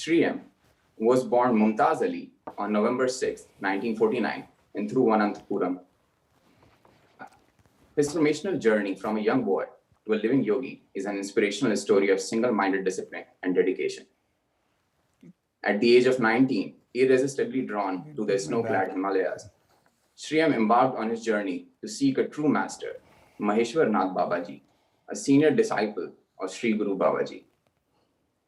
Shri M was born Mumtaz Ali on November 6, 1949 in Thiruvananthapuram. His formational journey from a young boy to a living yogi is an inspirational story of single-minded discipline and dedication. At the age of 19, irresistibly drawn to the snow-clad Himalayas, Shri M embarked on his journey to seek a true master, Maheshwar Nath Babaji, a senior disciple of Sri Guru Babaji.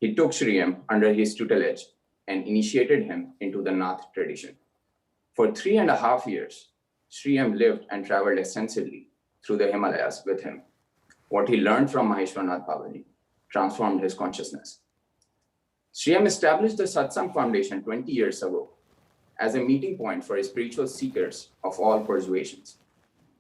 He took Shri M under his tutelage and initiated him into the Nath tradition. For 3.5 years, Shri M lived and traveled extensively through the Himalayas with him. What he learned from Maheshwar Nath Babaji transformed his consciousness. Shri M established the Satsang Foundation 20 years ago as a meeting point for spiritual seekers of all persuasions.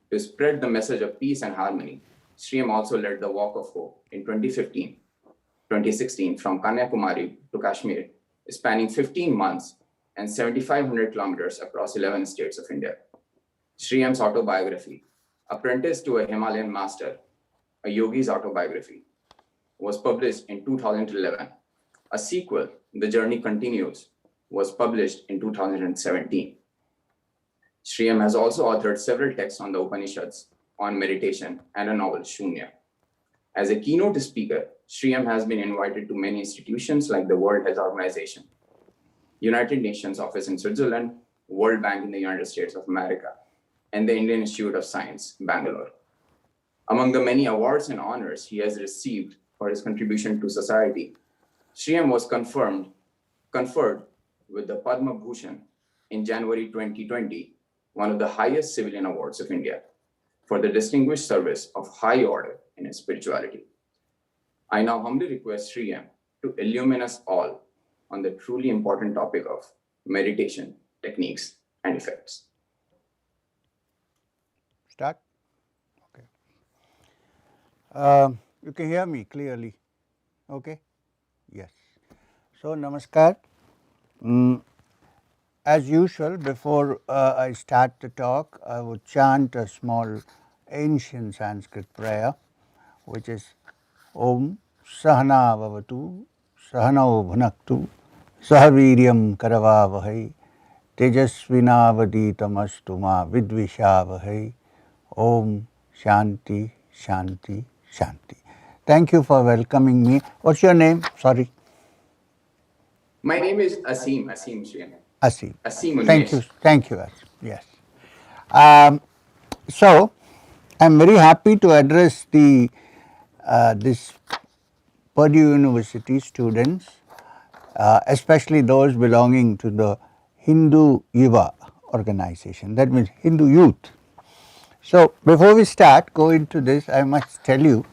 To spread the message of peace and harmony, Shri M also led the Walk of Hope in 2016 from Kanyakumari to Kashmir, spanning 15 months and 7,500 kilometers across 11 states of India. Shri M's autobiography, Apprentice to a Himalayan Master, a Yogi's Autobiography, was published in 2011. A sequel, The Journey Continues, was published in 2017. Shri M has also authored several texts on the Upanishads, on meditation, and a novel, Shunya. As a keynote speaker, Shri M has been invited to many institutions like the World Health Organization, United Nations Office in Switzerland, World Bank in the United States of America, and the Indian Institute of Science, Bangalore. Among the many awards and honors he has received for his contribution to society, Shri M was conferred with the Padma Bhushan in January 2020, one of the highest civilian awards of India, for the distinguished service of high order in spirituality. I now humbly request Shri M to illumine us all on the truly important topic of meditation, techniques, and effects. Start? Okay. You can hear me clearly? Okay? Yes. So, Namaskar. As usual, before I start the talk, I would chant a small ancient Sanskrit prayer, which is Om Sahana Vavatu Sahanao Bhunaktu Sahaviryam Karavavahai Tejasvinavaditamastu ma Vidvishavahai. Om Shanti Shanti Shanti. Thank you for welcoming me. What's your name? Sorry. My name is Asim Shri M. Asim. Asim Thank you, Asim. Yes. So, I'm very happy to address this Purdue University students, especially those belonging to the Hindu YUVA organization, that means Hindu youth. So, before we start, go into this, I must tell you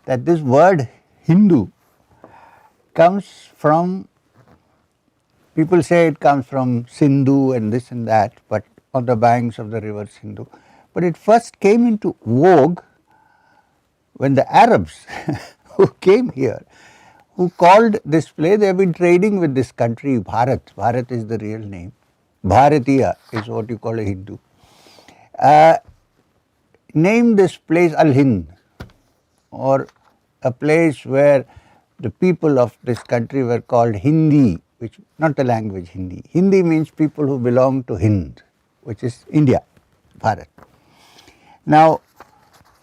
that this word Hindu comes from, people say it comes from Sindhu and this and that, but on the banks of the river Sindhu. But it first came into vogue when the Arabs who came here, who called this place, they have been trading with this country, Bharat. Bharat is the real name. Bharatiya is what you call a Hindu. Named this place Al-Hind, or a place where the people of this country were called Hindi, which not the language Hindi. Hindi means people who belong to Hind, which is India, Bharat. Now,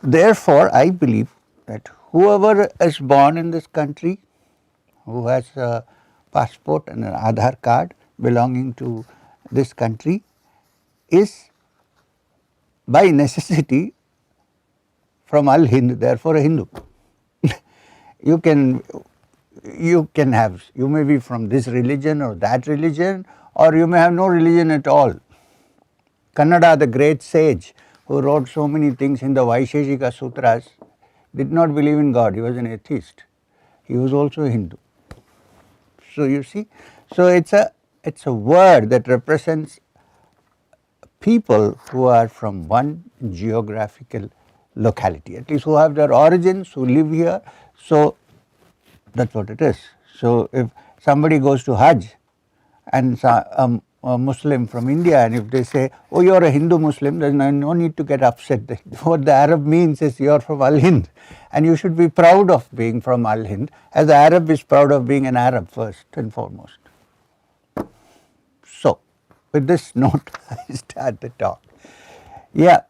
therefore, I believe that whoever is born in this country, who has a passport and an Aadhaar card belonging to this country, is by necessity from Al-Hind, therefore a Hindu. You may be from this religion or that religion, or you may have no religion at all. Kannada, the great sage who wrote so many things in the Vaisheshika Sutras, did not believe in God. He was an atheist. He was also a Hindu. So you see, so it's a word that represents people who are from one geographical locality, at least who have their origins, who live here. So that's what it is. So if somebody goes to Hajj and Muslim from India, and if they say, oh, you're a Hindu Muslim, there's no need to get upset. What the Arab means is you're from Al-Hind, and you should be proud of being from Al-Hind, as the Arab is proud of being an Arab first and foremost. So, with this note, I start the talk. Yeah,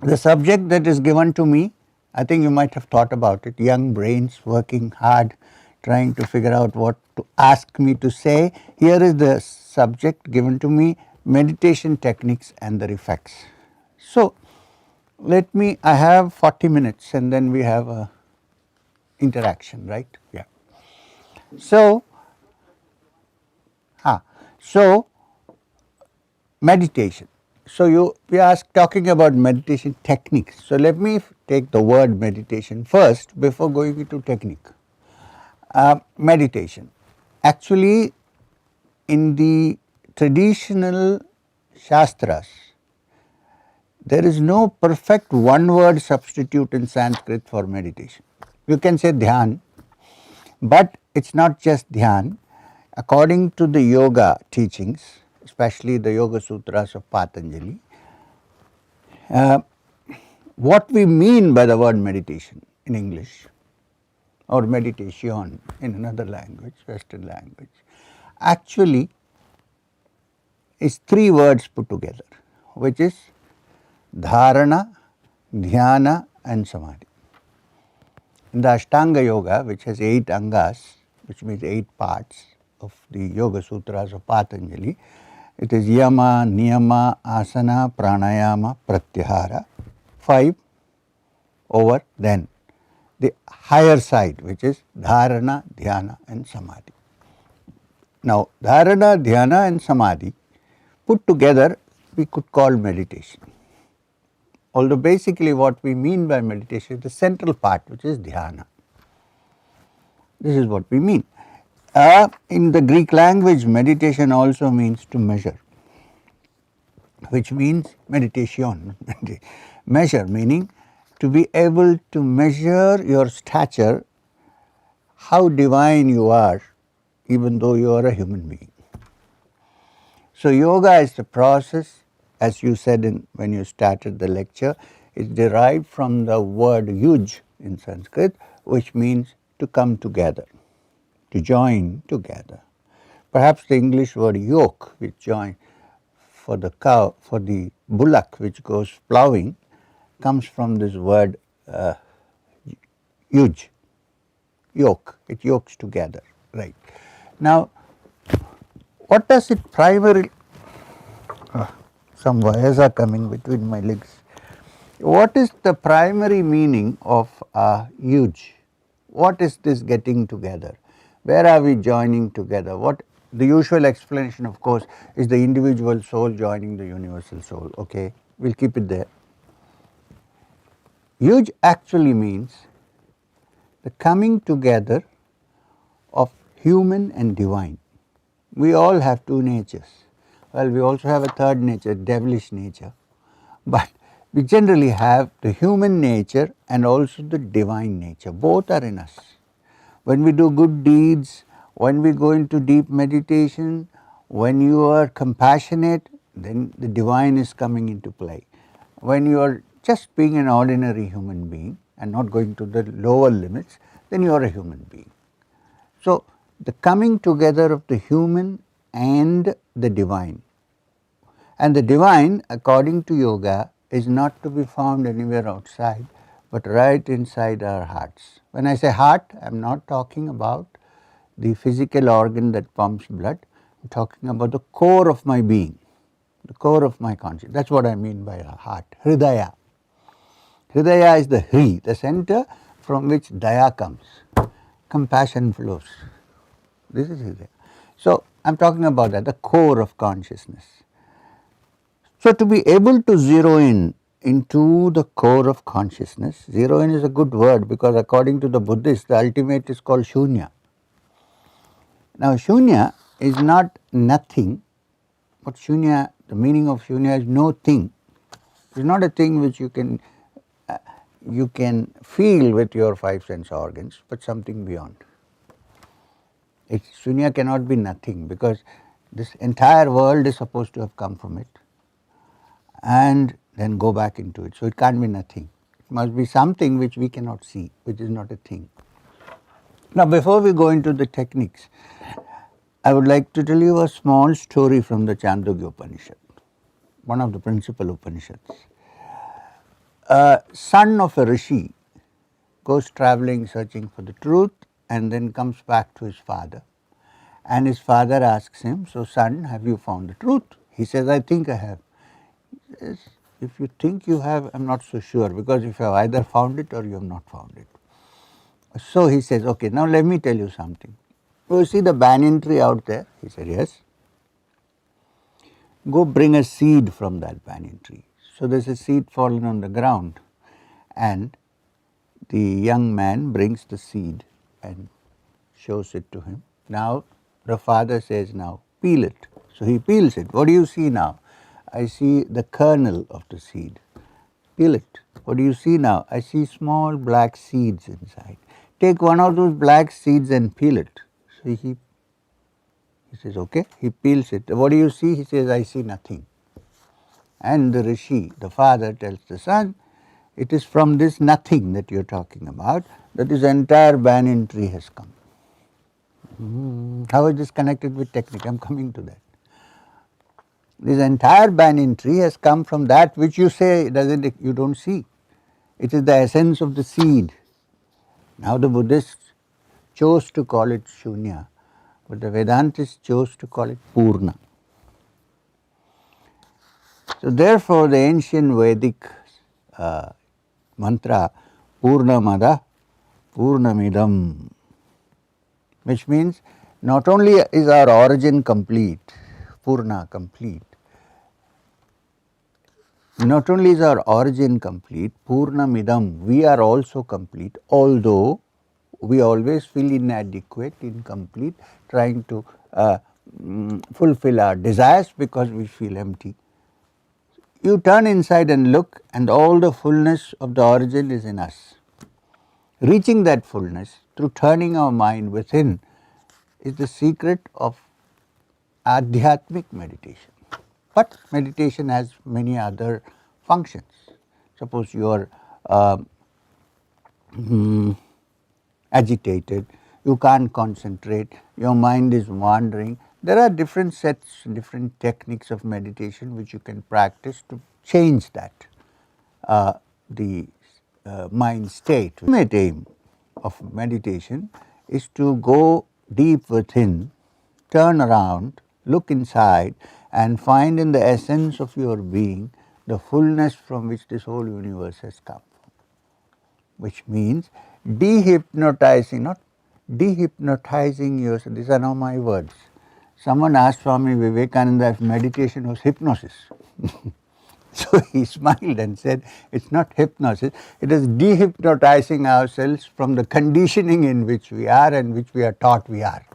the subject that is given to me, I think you might have thought about it, young brains working hard, trying to figure out what to ask me to say. Here is the subject given to me, meditation techniques and their effects. So, I have 40 minutes and then we have a interaction, right? Yeah. So, meditation. So we are talking about meditation techniques. So let me take the word meditation first before going into technique. Meditation. Actually, in the traditional Shastras, there is no perfect one-word substitute in Sanskrit for meditation. You can say dhyan, but it's not just dhyan. According to the yoga teachings, especially the Yoga Sutras of Patanjali, what we mean by the word meditation in English or meditation in another language, Western language, actually is 3 words put together, which is dharana, dhyana and samadhi. In the Ashtanga Yoga, which has 8 angas, which means 8 parts of the Yoga Sutras of Patanjali, it is yama, niyama, asana, pranayama, pratyahara, 5 over then the higher side, which is dharana, dhyana and samadhi. Now, dharana, dhyana and samadhi put together we could call meditation. Although basically what we mean by meditation is the central part, which is dhyana. This is what we mean. In the Greek language, meditation also means to measure, which means meditation. Measure meaning to be able to measure your stature, how divine you are, even though you are a human being. So yoga is the process, as you said when you started the lecture, is derived from the word yuj in Sanskrit, which means to come together, to join together. Perhaps the English word yoke, which join for the cow, for the bullock which goes ploughing, comes from this word yuj, yoke, it yokes together, right. Now, what does it primarily, some wires are coming between my legs. What is the primary meaning of yuj? What is this getting together? Where are we joining together? What the usual explanation, of course, is the individual soul joining the universal soul. Okay, we'll keep it there. Yuj actually means the coming together of human and divine. We all have 2 natures. Well, we also have a third nature, devilish nature, but we generally have the human nature and also the divine nature. Both are in us. When we do good deeds, when we go into deep meditation, when you are compassionate, then the divine is coming into play. When you are just being an ordinary human being and not going to the lower limits, then you are a human being. So, the coming together of the human and the divine. And the divine, according to yoga, is not to be found anywhere outside, but right inside our hearts. When I say heart, I am not talking about the physical organ that pumps blood. I am talking about the core of my being, the core of my consciousness. That is what I mean by a heart, hridaya. Hridaya is the hri, the center from which daya comes, compassion flows. This is hridaya. So, I am talking about that, the core of consciousness. So, to be able to zero in into the core of consciousness, zero in is a good word because according to the Buddhists, the ultimate is called shunya. Now, shunya is not nothing, but shunya, the meaning of shunya is no thing. It is not a thing which you can feel with your 5 sense organs, but something beyond. Shunya cannot be nothing because This entire world is supposed to have come from it and then go back into it. So it can't be nothing. It must be something which we cannot see, which is not a thing. Now, before we go into the techniques, I would like to tell you a small story from the Chandogya Upanishad, one of the principal Upanishads. A son of a rishi goes traveling searching for the truth and then comes back to his father. And his father asks him, so son, have you found the truth? He says, I think I have. He says, if you think you have, I'm not so sure, because if you have either found it or you have not found it. So he says, okay, now let me tell you something. You see the banyan tree out there? He said, yes. Go bring a seed from that banyan tree. So there's a seed fallen on the ground, and the young man brings the seed and shows it to him. Now the father says, now peel it. So he peels it. What do you see now? I see the kernel of the seed. Peel it. What do you see now? I see small black seeds inside. Take one of those black seeds and peel it. So he says, okay. He peels it. What do you see? He says, I see nothing. And the rishi, the father, tells the son, it is from this nothing that you're talking about that this entire banyan tree has come. How is this connected with technique? I'm coming to that. This entire banyan tree has come from that which you say you don't see. It is the essence of the seed. Now the Buddhists chose to call it Shunya, but the Vedantists chose to call it Purna. So therefore the ancient Vedic mantra Purnamada Purnamidam, which means not only is our origin complete, Purna complete, not only is our origin complete, Purnamidam, we are also complete, although we always feel inadequate, incomplete, trying to fulfill our desires because we feel empty. You turn inside and look, and all the fullness of the origin is in us. Reaching that fullness through turning our mind within is the secret of Adhyatmic meditation. But meditation has many other functions. Suppose you are agitated, you can't concentrate, your mind is wandering. There are different sets, different techniques of meditation which you can practice to change that, the mind state. The ultimate aim of meditation is to go deep within, turn around, look inside, and find in the essence of your being the fullness from which this whole universe has come. Which means dehypnotizing, not dehypnotizing yourself. These are not my words. Someone asked Swami Vivekananda if meditation was hypnosis. So he smiled and said, it's not hypnosis, it is dehypnotizing ourselves from the conditioning in which we are and which we are taught we are.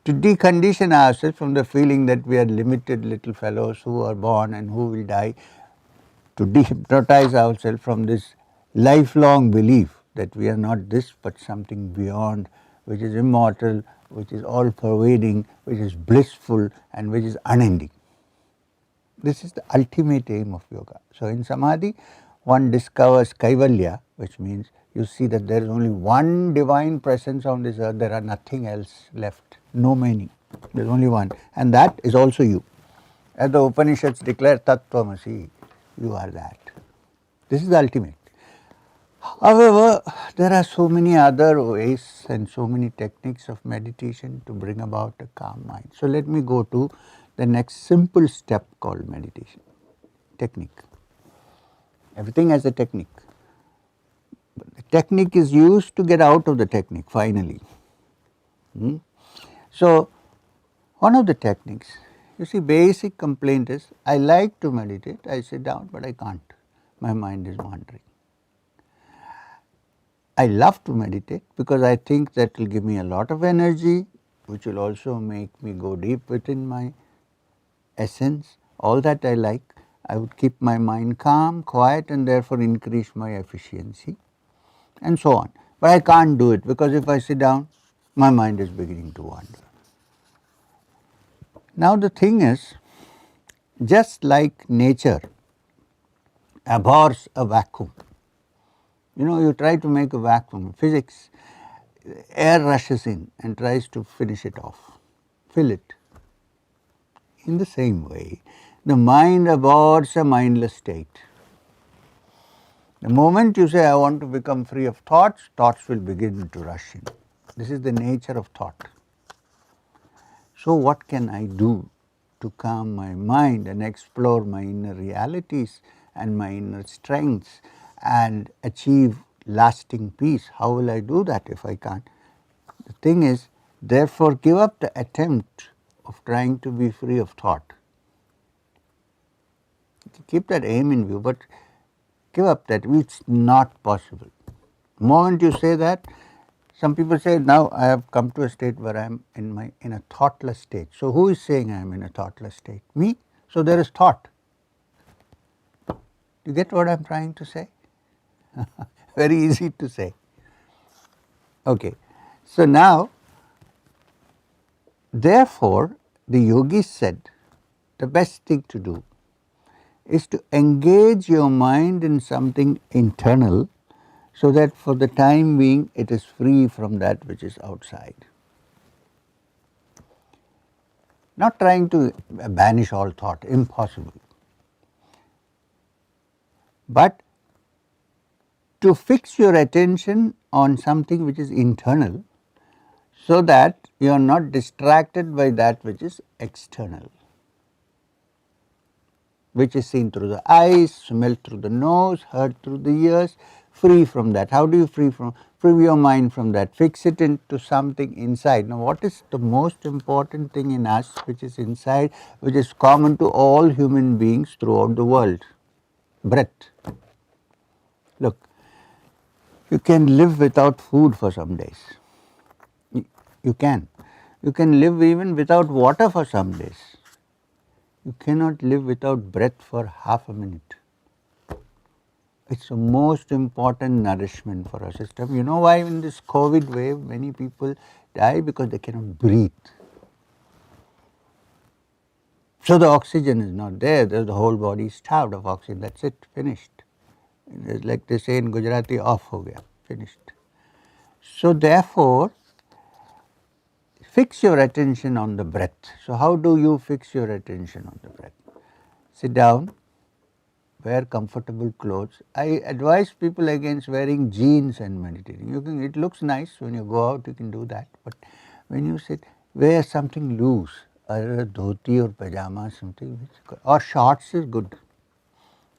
To decondition ourselves from the feeling that we are limited little fellows who are born and who will die, to dehypnotize ourselves from this lifelong belief that we are not this but something beyond, which is immortal, which is all pervading, which is blissful, and which is unending. This is the ultimate aim of yoga. So in samadhi, one discovers kaivalya, which means you see that there is only one divine presence on this earth, there are nothing else left, no many, there is only one, and that is also you. As the Upanishads declare, Tattvamasi, you are that. This is the ultimate. However, there are so many other ways and so many techniques of meditation to bring about a calm mind. So let me go to the next simple step called meditation, technique. Everything has a technique. But the technique is used to get out of the technique finally. So one of the techniques, you see, basic complaint is, I like to meditate, I sit down, but I can't. My mind is wandering. I love to meditate because I think that will give me a lot of energy, which will also make me go deep within my essence. All that I like. I would keep my mind calm, quiet, and therefore increase my efficiency, and so on. But I can't do it because if I sit down, my mind is beginning to wander. Now the thing is, just like nature abhors a vacuum, you try to make a vacuum, physics, air rushes in and tries to finish it off, fill it. In the same way, the mind abhors a mindless state. The moment you say, I want to become free of thoughts, thoughts will begin to rush in. This is the nature of thought. So what can I do to calm my mind and explore my inner realities and my inner strengths and achieve lasting peace? How will I do that if I can't? The thing is, therefore, give up the attempt of trying to be free of thought. Keep that aim in view, but give up that. It's not possible. The moment you say that, some people say, now I have come to a state where I am in a thoughtless state. So who is saying I am in a thoughtless state? Me. So there is thought. You get what I am trying to say? Very easy to say. Okay. So now, therefore, the yogis said the best thing to do is to engage your mind in something internal, so that for the time being it is free from that which is outside. Not trying to banish all thought, impossible. But to fix your attention on something which is internal, so that you are not distracted by that which is external, which is seen through the eyes, smelled through the nose, heard through the ears. Free from that. How do you free your mind from that? Fix it into something inside. Now what is the most important thing in us which is inside, which is common to all human beings throughout the world? Breath. Look, you can live without food for some days. You can. You can live even without water for some days. You cannot live without breath for half a minute. It's the most important nourishment for our system. You know why in this COVID wave many people die? Because they cannot breathe. So the oxygen is not there. The whole body is starved of oxygen. That's it, finished. It's like they say in Gujarati, off ho gaya, finished. So therefore, fix your attention on the breath. So how do you fix your attention on the breath? Sit down, wear comfortable clothes. I advise people against wearing jeans and meditating. It looks nice when you go out, you can do that. But when you sit, wear something loose, either a dhoti or pajama, something, or shorts is good.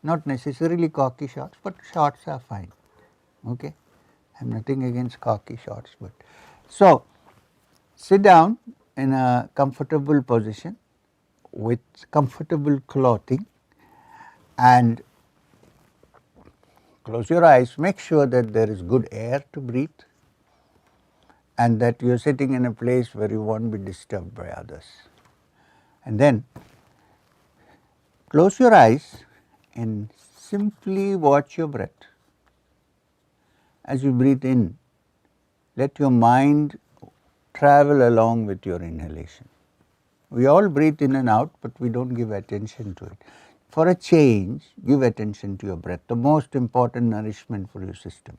Not necessarily khaki shorts, but shorts are fine. Okay, I have nothing against khaki shorts, but so sit down in a comfortable position with comfortable clothing and close your eyes. Make sure that there is good air to breathe and that you are sitting in a place where you won't be disturbed by others. And then close your eyes and simply watch your breath. As you breathe in, let your mind travel along with your inhalation. We all breathe in and out, but we don't give attention to it. For a change, give attention to your breath, the most important nourishment for your system.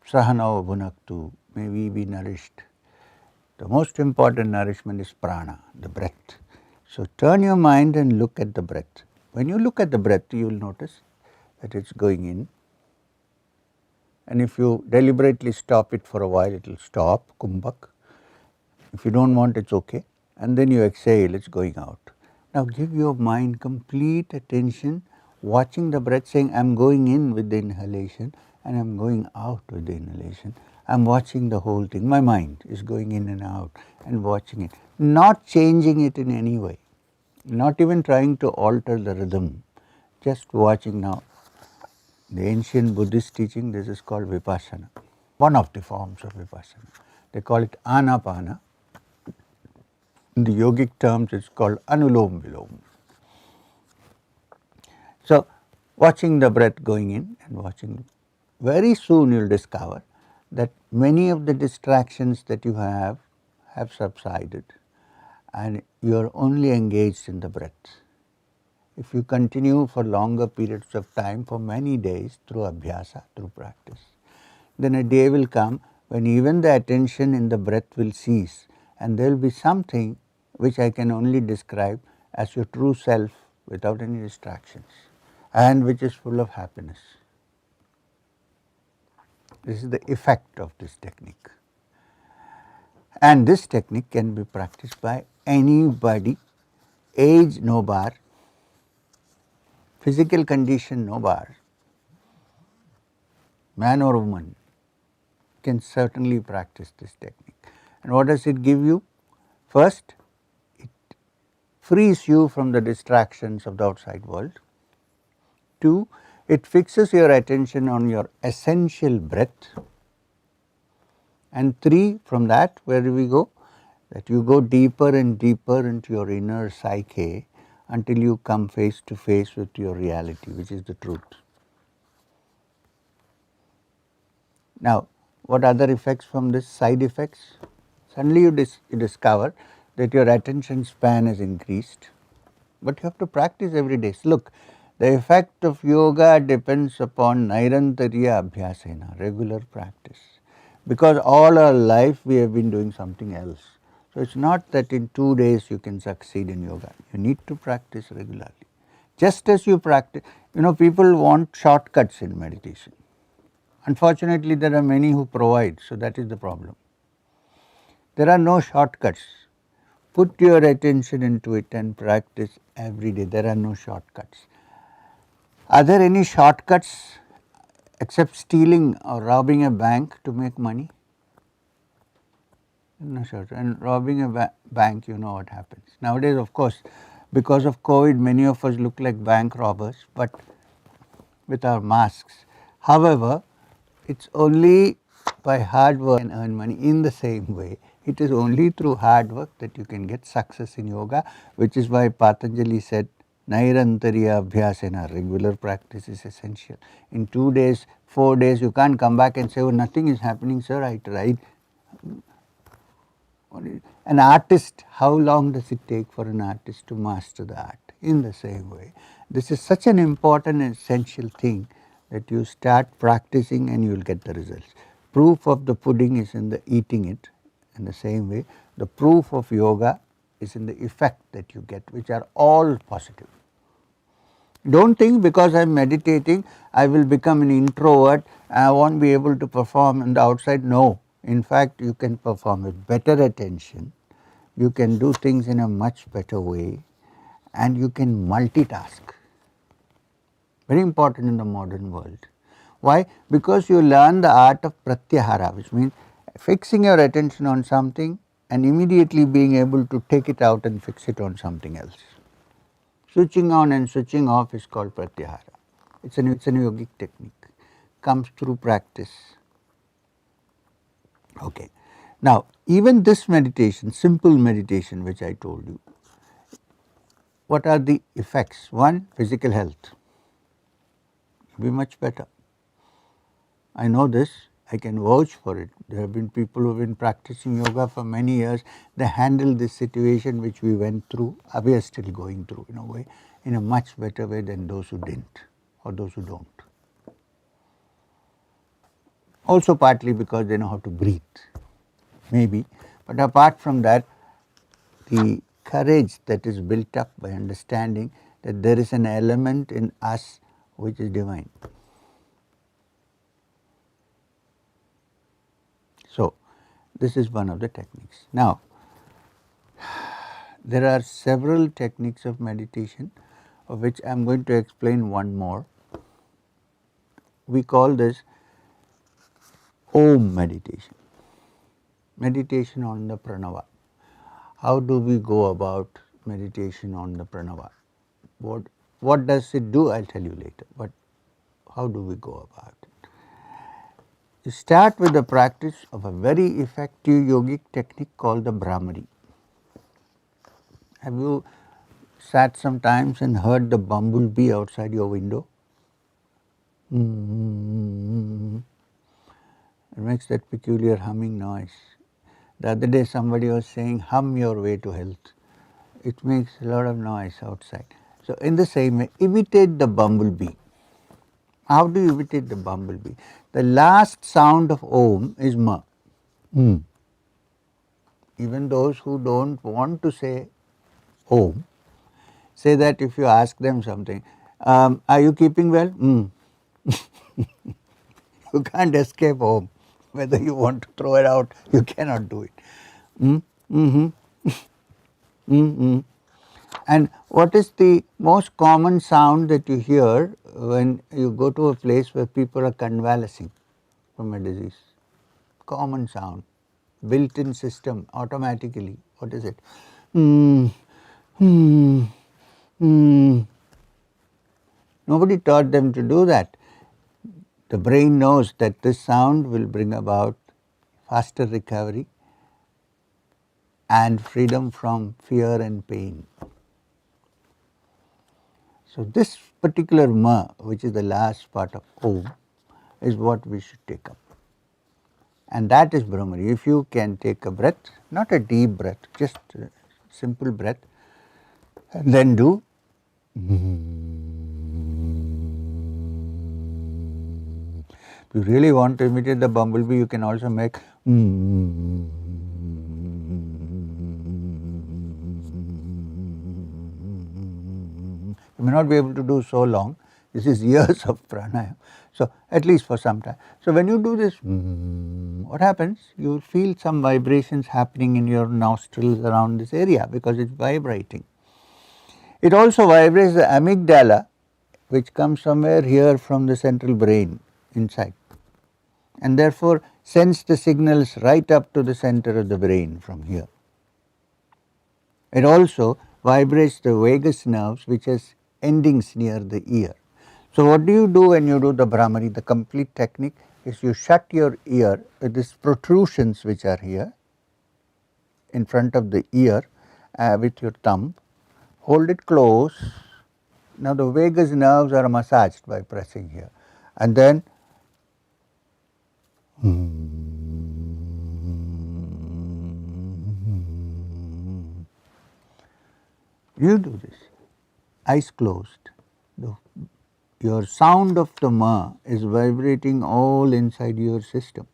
Sahanava bhunaktu, may we be nourished. The most important nourishment is prana, the breath. So turn your mind and look at the breath. When you look at the breath, you will notice that it's going in. And if you deliberately stop it for a while, it will stop, kumbhak. If you don't want, it's okay. And then you exhale, it's going out. Now give your mind complete attention, watching the breath, saying, I'm going in with the inhalation and I'm going out with the inhalation. I'm watching the whole thing. My mind is going in and out and watching it, not changing it in any way, not even trying to alter the rhythm, just watching. Now, the ancient Buddhist teaching, this is called vipassana, one of the forms of vipassana. They call it anapana. In the yogic terms, it's called anulom vilom. So, watching the breath going in and watching, very soon you'll discover that many of the distractions that you have subsided, and you are only engaged in the breath. If you continue for longer periods of time, for many days, through abhyasa, through practice, then a day will come when even the attention in the breath will cease, and there will be something which I can only describe as your true self without any distractions, and which is full of happiness. This is the effect of this technique. And this technique can be practiced by anybody, age no bar, physical condition no bar, man or woman can certainly practice this technique. And what does it give you? First, it frees you from the distractions of the outside world. 2, it fixes your attention on your essential breath. And 3, from that, where do we go? That you go deeper and deeper into your inner psyche until you come face to face with your reality, which is the truth. Now, what other effects from this? Side effects? Suddenly you discover that your attention span is increased, but you have to practice every day. So look, the effect of yoga depends upon Nairantarya Abhyasena, regular practice, because all our life we have been doing something else. So it's not that in 2 days you can succeed in yoga. You need to practice regularly. Just as you practice, people want shortcuts in meditation. Unfortunately, there are many who provide, so that is the problem. There are no shortcuts. Put your attention into it and practice every day. There are no shortcuts. Are there any shortcuts except stealing or robbing a bank to make money? No shortcut. And robbing a bank, you know what happens. Nowadays, of course, because of COVID, many of us look like bank robbers, but with our masks. However, it's only by hard work and earn money. In the same way, it is only through hard work that you can get success in yoga, which is why Patanjali said, Nairantarya Abhyasena, regular practice is essential. In 2 days, 4 days, you can't come back and say, oh, nothing is happening, sir, I tried. An artist, how long does it take for an artist to master the art? In the same way, this is such an important and essential thing that you start practicing and you will get the results. Proof of the pudding is in the eating it. In the same way, the proof of yoga is in the effect that you get, which are all positive. Don't think because I am meditating, I will become an introvert, I won't be able to perform on the outside. No. In fact, you can perform with better attention, you can do things in a much better way, and you can multitask. Very important in the modern world. Why? Because you learn the art of pratyahara, which means fixing your attention on something and immediately being able to take it out and fix it on something else. Switching on and switching off is called pratyahara. It's a yogic technique, comes through practice. Okay. Now, even this meditation, simple meditation which I told you, what are the effects? 1, physical health. Be much better. I know this, I can vouch for it. There have been people who have been practicing yoga for many years. They handled this situation which we went through, we are still going through in a way, in a much better way than those who didn't or those who don't. Also partly because they know how to breathe, maybe. But apart from that, the courage that is built up by understanding that there is an element in us which is divine. So, this is one of the techniques. Now, there are several techniques of meditation, of which I am going to explain one more. We call this Om meditation, meditation on the pranava. How do we go about meditation on the pranava? What does it do? I will tell you later, but how do we go about it? You start with the practice of a very effective yogic technique called the Brahmari. Have you sat sometimes and heard the bumblebee outside your window? It makes that peculiar humming noise. The other day somebody was saying, hum your way to health. it makes a lot of noise outside. So in the same way, imitate the bumblebee. How do you imitate the bumblebee? The last sound of Om is Ma. Even those who don't want to say Om, say that if you ask them something, are you keeping well? You can't escape Om. Whether you want to throw it out, you cannot do it. And what is the most common sound that you hear when you go to a place where people are convalescing from a disease? Common sound, built-in system automatically. What is it? Nobody taught them to do that. The brain knows that this sound will bring about faster recovery and freedom from fear and pain. So this particular Ma, which is the last part of Om, is what we should take up. And that is Brahmari. If you can take a breath, not a deep breath, just a simple breath, and then do. If you really want to imitate the bumblebee, you can also make. You may not be able to do so long. This is years of pranayama. So at least for some time. So when you do this, what happens? You feel some vibrations happening in your nostrils around this area because it's vibrating. It also vibrates the amygdala, which comes somewhere here from the central brain inside, and therefore sends the signals right up to the center of the brain from here. It also vibrates the vagus nerves, which has endings near the ear. So what do you do when you do the Brahmari? The complete technique is you shut your ear with these protrusions which are here in front of the ear with your thumb, hold it close. Now the vagus nerves are massaged by pressing here, and then you do this, eyes closed. Your sound of the Ma is vibrating all inside your system,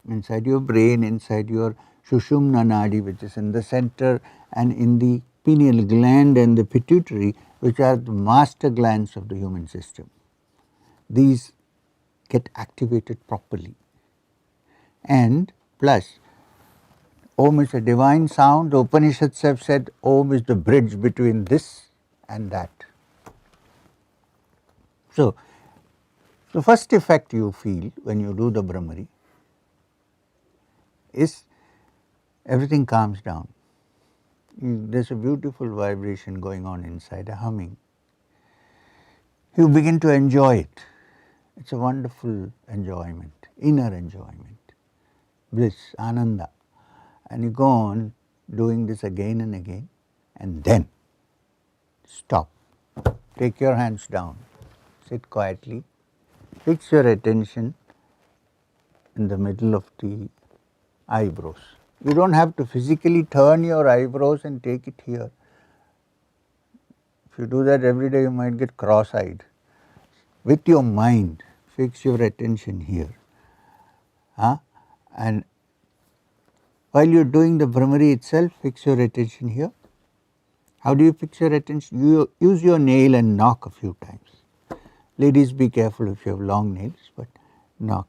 inside your brain, inside your Sushumna Nadi, which is in the center, and in the pineal gland and the pituitary, which are the master glands of the human system. These get activated properly. And plus, Om is a divine sound. The Upanishads have said Om is the bridge between this and that. So, the first effect you feel when you do the Brahmari is everything calms down. There is a beautiful vibration going on inside, a humming. You begin to enjoy it. It is a wonderful enjoyment, inner enjoyment, bliss, ananda. And you go on doing this again and again, and then stop. Take your hands down, sit quietly, fix your attention in the middle of the eyebrows. You don't have to physically turn your eyebrows and take it here. If you do that every day, you might get cross-eyed. With your mind, fix your attention here. And while you are doing the Brahmari itself, fix your attention here. How do you fix your attention? You use your nail and knock a few times. Ladies, be careful if you have long nails, but knock.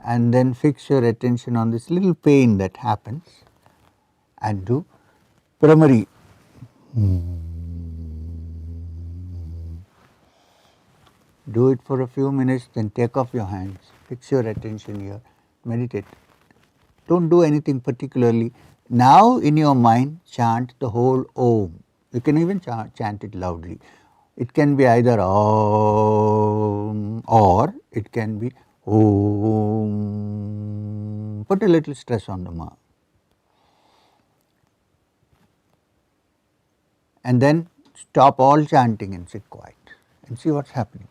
And then fix your attention on this little pain that happens and do Brahmari. Do it for a few minutes, then take off your hands, fix your attention here, meditate. Don't do anything particularly. Now in your mind, chant the whole Om. You can even chant it loudly. It can be either Om or it can be Om. Put a little stress on the Ma. And then stop all chanting and sit quiet and see what's happening.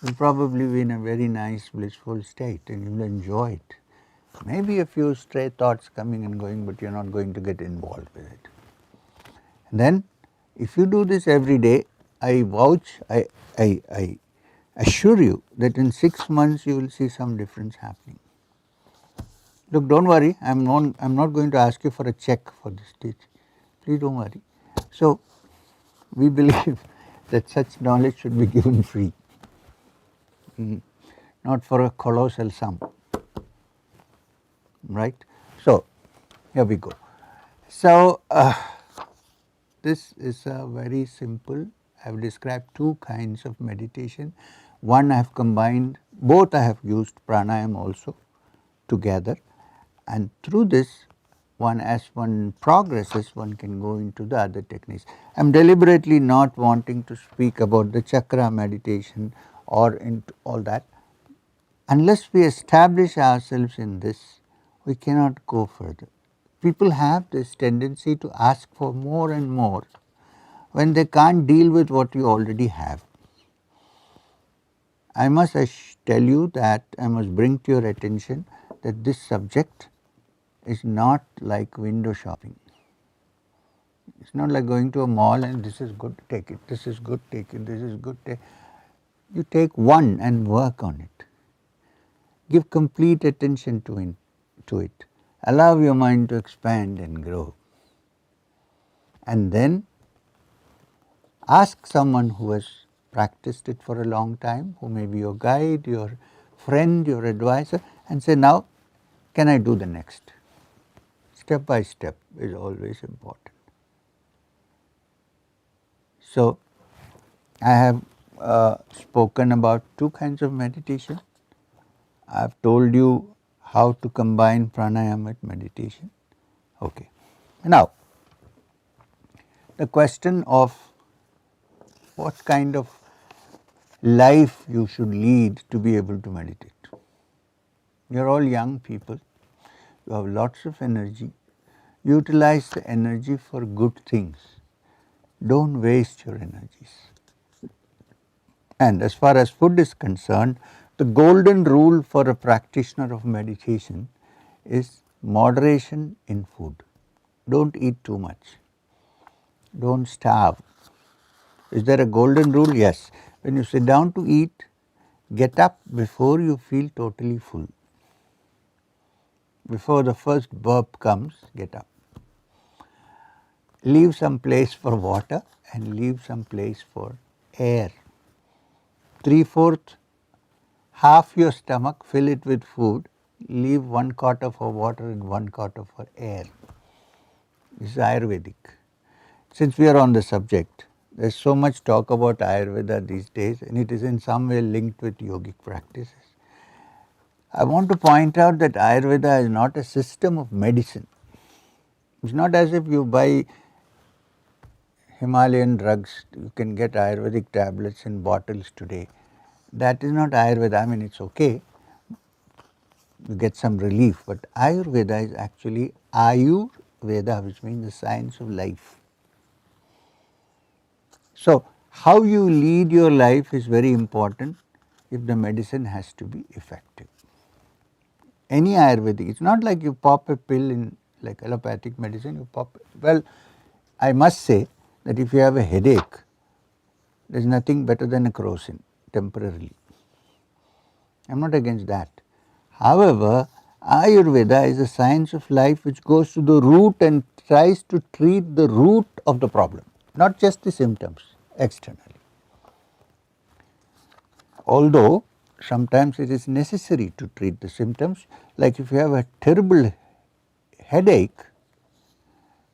You'll probably be in a very nice, blissful state and you'll enjoy it. Maybe a few stray thoughts coming and going, but you're not going to get involved with it. Then if you do this every day, I vouch, I assure you that in 6 months you will see some difference happening. Look, don't worry, I'm not going to ask you for a check for this teaching. Please don't worry. So we believe that such knowledge should be given free, not for a colossal sum, right? So here we go. So this is a very simple. I have described two kinds of meditation. One I have combined, both I have used pranayama also together, and through this one, as one progresses, one can go into the other techniques. I am deliberately not wanting to speak about the chakra meditation or into all that. Unless we establish ourselves in this, we cannot go further. People have this tendency to ask for more and more when they can't deal with what you already have. I must tell you that I must bring to your attention that this subject is not like window shopping. It's not like going to a mall and this is good, take it, this is good, take it, this is good, take it. You take one and work on it. Give complete attention to it. Allow your mind to expand and grow. And then ask someone who has practiced it for a long time, who may be your guide, your friend, your advisor, and say, now can I do the next? Step by step is always important. So I have spoken about two kinds of meditation. I have told you how to combine pranayama with meditation. Okay. Now, the question of what kind of life you should lead to be able to meditate. You are all young people. You have lots of energy. Utilize the energy for good things. Don't waste your energies. And as far as food is concerned, the golden rule for a practitioner of meditation is moderation in food. Don't eat too much. Don't starve. Is there a golden rule? Yes. When you sit down to eat, get up before you feel totally full. Before the first burp comes, get up. Leave some place for water and leave some place for air. 3/4, half your stomach, fill it with food, leave 1/4 for water and 1/4 for air. This is Ayurvedic. Since we are on the subject, there is so much talk about Ayurveda these days and it is in some way linked with yogic practices. I want to point out that Ayurveda is not a system of medicine. It's not as if you buy Himalayan drugs, you can get Ayurvedic tablets in bottles today. That is not Ayurveda. I mean, it's okay, you get some relief, but Ayurveda is actually Ayurveda, which means the science of life. So, how you lead your life is very important if the medicine has to be effective. Any Ayurvedic, it's not like you pop a pill in like allopathic medicine, you pop, well, I must say that if you have a headache, there is nothing better than a crocin temporarily. I am not against that. However, Ayurveda is a science of life which goes to the root and tries to treat the root of the problem, not just the symptoms externally. Although sometimes it is necessary to treat the symptoms, like if you have a terrible headache,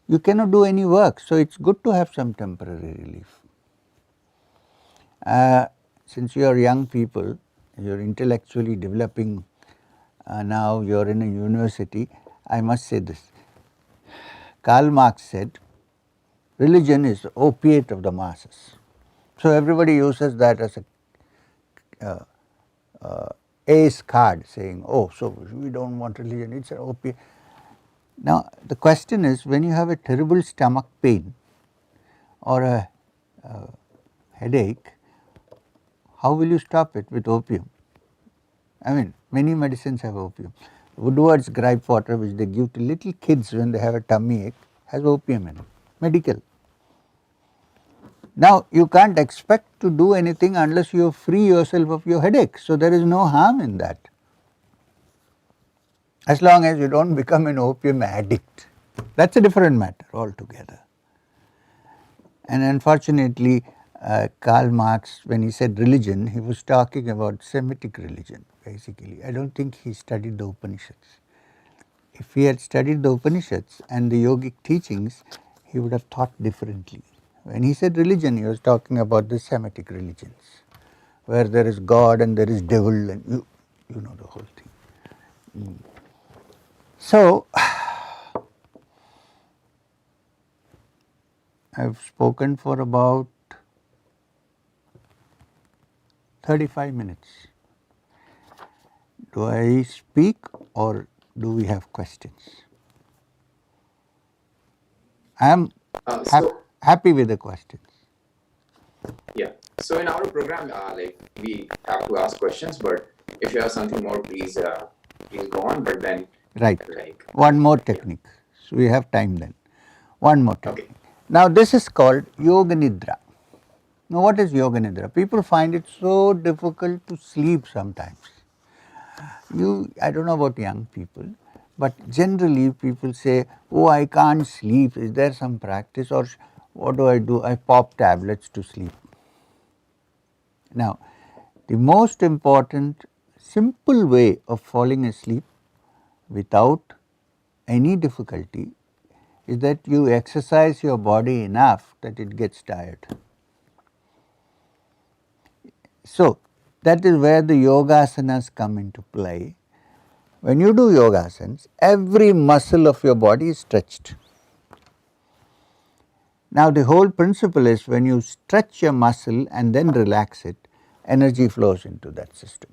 you cannot do any work, so it is good to have some temporary relief. Since you are young people, you are intellectually developing, now you are in a university, I must say this. Karl Marx said, religion is the opiate of the masses. So everybody uses that as a ace card, saying, oh, so we don't want religion, it's an opiate. Now the question is, when you have a terrible stomach pain or a headache, how will you stop it? With opium? I mean, many medicines have opium. Woodward's gripe water, which they give to little kids when they have a tummy ache, has opium in it, medical. Now, you can't expect to do anything unless you free yourself of your headache. So, there is no harm in that, as long as you don't become an opium addict. That's a different matter altogether. And unfortunately, Karl Marx, when he said religion, he was talking about Semitic religion, basically. I don't think he studied the Upanishads. If he had studied the Upanishads and the yogic teachings, he would have thought differently. When he said religion, he was talking about the Semitic religions, where there is God and there is devil, and you know the whole thing. So, I've spoken for about 35 minutes. Do I speak or do we have questions? I am happy with the questions. Yeah. So in our program, like we have to ask questions, but if you have something more, please go on. But then, right. Like one more technique. Yeah. So we have time then. One more technique. Okay. Now this is called Yoga Nidra. Now what is Yoga Nidra? People find it so difficult to sleep sometimes. I don't know about young people, but generally people say, oh, I can't sleep. Is there some practice, or what do? I pop tablets to sleep. Now, the most important simple way of falling asleep without any difficulty is that you exercise your body enough that it gets tired. So, that is where the yogasanas come into play. When you do yogasanas, every muscle of your body is stretched. Now, the whole principle is when you stretch your muscle and then relax it, energy flows into that system.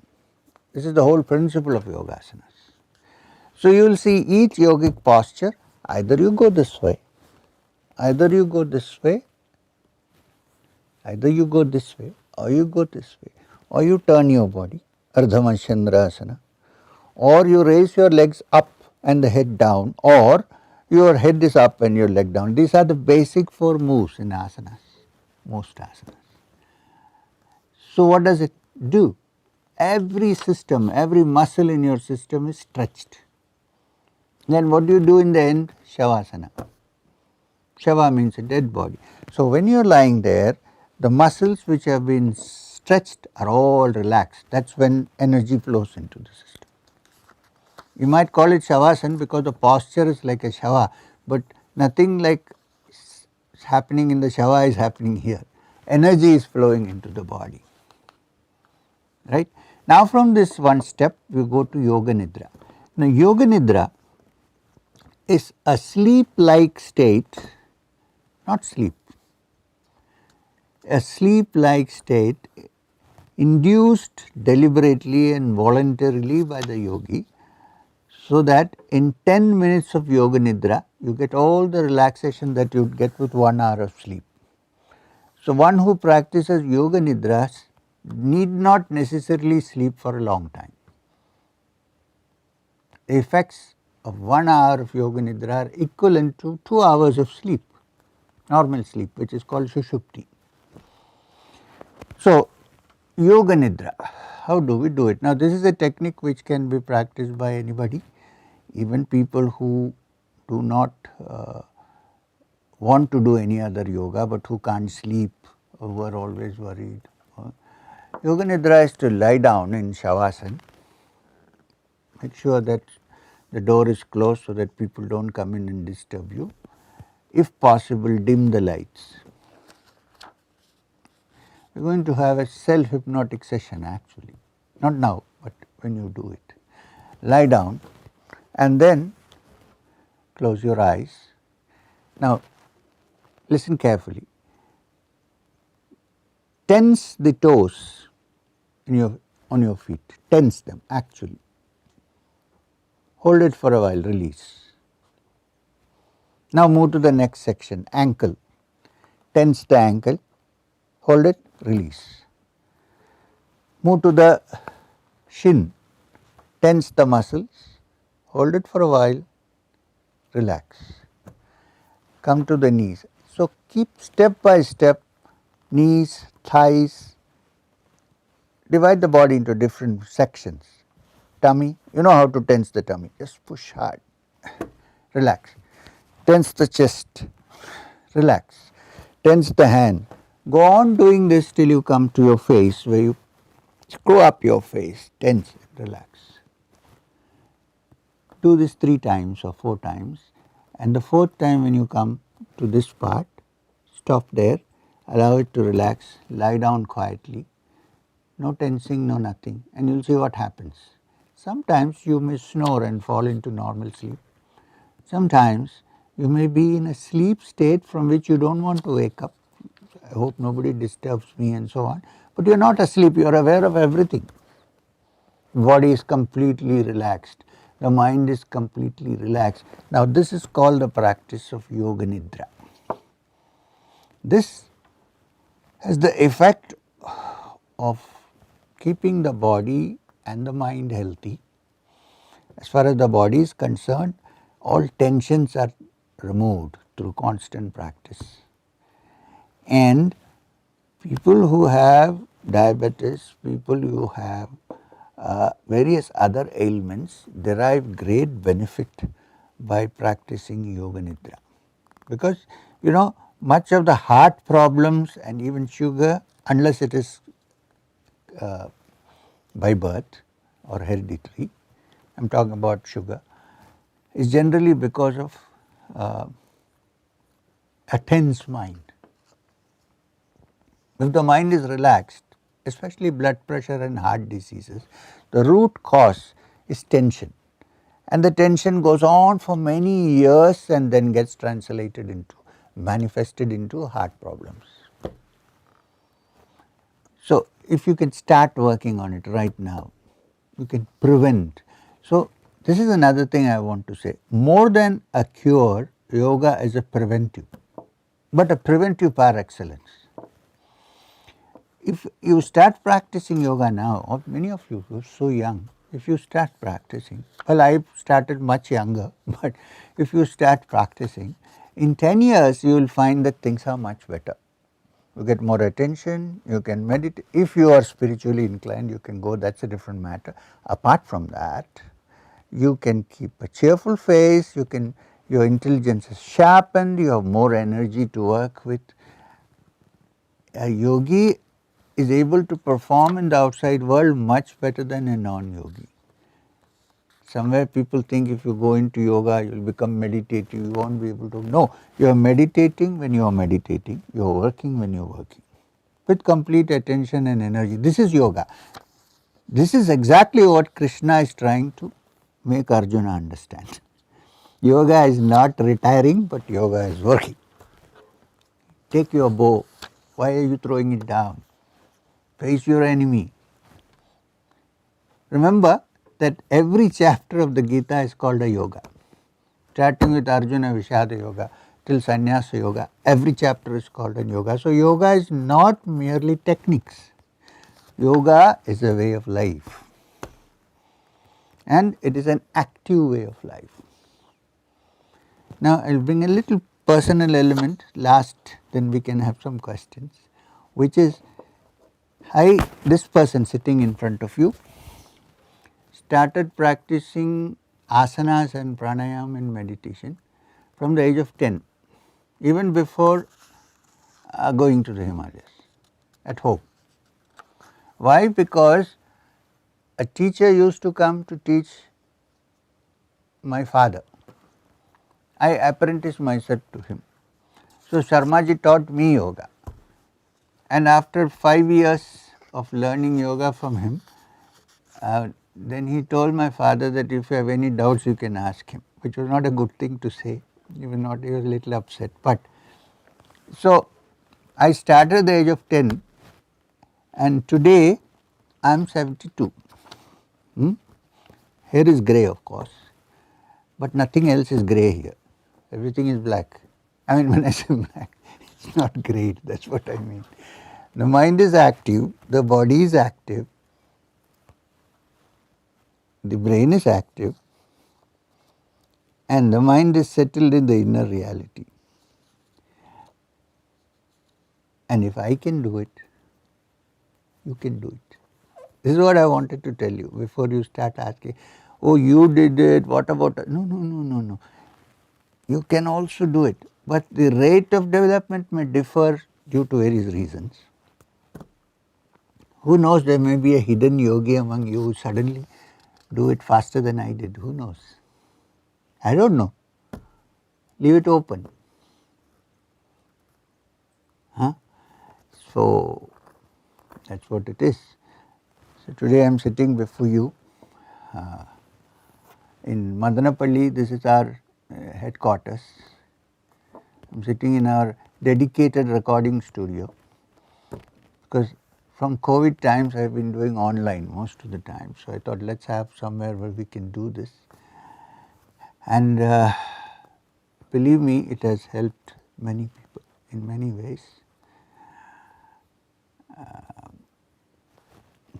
This is the whole principle of yogasanas. So, you will see each yogic posture, either you go this way, either you go this way, either you go this way, or you go this way, or you turn your body, Ardhamashandrasana, or you raise your legs up and the head down, or your head is up and your leg down. These are the basic 4 moves in asanas, most asanas. So, what does it do? Every system, every muscle in your system is stretched. Then what do you do in the end? Shavasana. Shava means a dead body. So, when you are lying there, the muscles which have been stretched are all relaxed. That is when energy flows into the system. You might call it Shavasana because the posture is like a Shava, but nothing like is happening in the Shava is happening here. Energy is flowing into the body. Right? Now, from this one step, we go to Yoga Nidra. Now, Yoga Nidra is a sleep-like state, not sleep, a sleep-like state induced deliberately and voluntarily by the yogi, so that in 10 minutes of Yoga Nidra, you get all the relaxation that you would get with 1 hour of sleep. So, one who practices Yoga Nidras need not necessarily sleep for a long time. The effects of 1 hour of Yoga Nidra are equivalent to 2 hours of sleep, normal sleep, which is called Sushupti. So, Yoga Nidra, how do we do it? Now, this is a technique which can be practiced by anybody, even people who do not want to do any other yoga, but who can't sleep, who are always worried. Yoga Nidra is to lie down in Shavasana, make sure that the door is closed so that people don't come in and disturb you. If possible, dim the lights. We are going to have a self-hypnotic session actually, not now, but when you do it. Lie down and then close your eyes. Now, listen carefully. Tense the toes on your feet, tense them actually. Hold it for a while, release. Now move to the next section, ankle. Tense the ankle, hold it, release. Move to the shin, tense the muscles, hold it for a while, relax. Come to the knees. So keep step by step knees, thighs. Divide the body into different sections. Tummy, you know how to tense the tummy. Just push hard. Relax. Tense the chest. Relax. Tense the hand. Go on doing this till you come to your face, where you screw up your face. Tense it. Relax. Do this 3 times or 4 times, and the 4th time when you come to this part, stop there, allow it to relax, lie down quietly, no tensing, no nothing, and you will see what happens. Sometimes you may snore and fall into normal sleep. Sometimes you may be in a sleep state from which you don't want to wake up. I hope nobody disturbs me and so on, but you are not asleep, you are aware of everything. Body is completely relaxed. The mind is completely relaxed. Now this is called the practice of Yoga Nidra. This has the effect of keeping the body and the mind healthy. As far as the body is concerned, all tensions are removed through constant practice. And people who have diabetes, people who have various other ailments derive great benefit by practicing Yoga Nidra. Because much of the heart problems and even sugar, unless it is by birth or hereditary, I am talking about sugar, is generally because of a tense mind. If the mind is relaxed, especially blood pressure and heart diseases, the root cause is tension. And the tension goes on for many years and then gets manifested into heart problems. So, if you can start working on it right now, you can prevent. So, this is another thing I want to say. More than a cure, yoga is a preventive, but a preventive par excellence. If you start practicing yoga now, or many of you are so young, if you start practicing, well, I started much younger, but if you start practicing, in 10 years you will find that things are much better. You get more attention, you can meditate. If you are spiritually inclined, you can go, that's a different matter. Apart from that, you can keep a cheerful face, your intelligence is sharpened, you have more energy to work with. A yogi is able to perform in the outside world much better than a non-yogi. Somewhere people think if you go into yoga, you will become meditative, you won't be able to. No, you are meditating when you are meditating, you are working when you are working. With complete attention and energy. This is yoga. This is exactly what Krishna is trying to make Arjuna understand. Yoga is not retiring, but yoga is working. Take your bow. Why are you throwing it down? Face your enemy. Remember that every chapter of the Gita is called a yoga. Starting with Arjuna Vishada Yoga till Sannyasa Yoga, every chapter is called a yoga. So yoga is not merely techniques. Yoga is a way of life. And it is an active way of life. Now I will bring a little personal element last, then we can have some questions, which is this person sitting in front of you started practicing asanas and pranayama and meditation from the age of 10, even before going to the Himalayas, at home. Why? Because a teacher used to come to teach my father. I apprenticed myself to him. So Sharmaji taught me yoga. And after 5 years of learning yoga from him, then he told my father that if you have any doubts, you can ask him, which was not a good thing to say. He was a little upset. But so I started at the age of 10, and today I am 72. Hair is grey, of course, but nothing else is grey here. Everything is black. I mean, when I say black, it's not grey, that's what I mean. The mind is active, the body is active, the brain is active, and the mind is settled in the inner reality. And if I can do it, you can do it. This is what I wanted to tell you before you start asking, oh, you did it, what about it? No. You can also do it, but the rate of development may differ due to various reasons. Who knows, there may be a hidden yogi among you who suddenly do it faster than I did. Who knows? I don't know. Leave it open. Huh? So that's what it is. So today I am sitting before you in Madanapalle. This is our headquarters. I am sitting in our dedicated recording studio because from COVID times I have been doing online most of the time. So I thought let's have somewhere where we can do this. And believe me, it has helped many people in many ways.